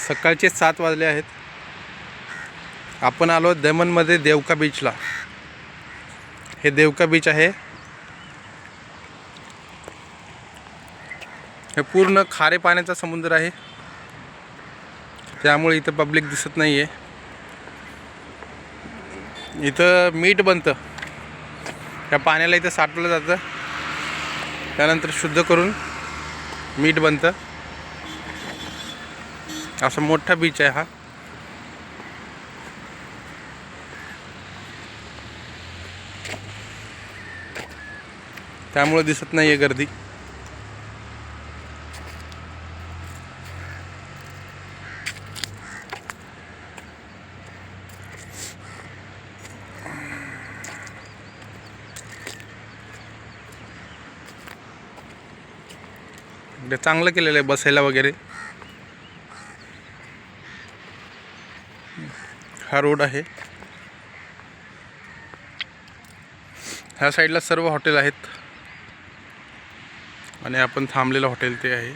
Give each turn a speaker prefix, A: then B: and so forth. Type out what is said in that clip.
A: सकाळचे 7 वाजले आहेत. आपण आलो दमनमध्ये देवका बीचला. हे देवका बीच आहे. हे पूर्ण खारे पाण्याचा समुद्र आहे, त्यामुळे इथं पब्लिक दिसत नाही आहे. इथं मीठ बनतं, त्या पाण्याला इथं साठवलं जातं, त्यानंतर शुद्ध करून मीठ बनतं. असा मोठा बीच आहे हा. त्यामुळे दिसत नाही आहे गर्दी. ते चांगलं केलेलं आहे बसायला वगैरे. हा रोड आहे. ह्या साईडला सर्व हॉटेल आहेत आणि आपण थांबलेलं हॉटेल ते आहे.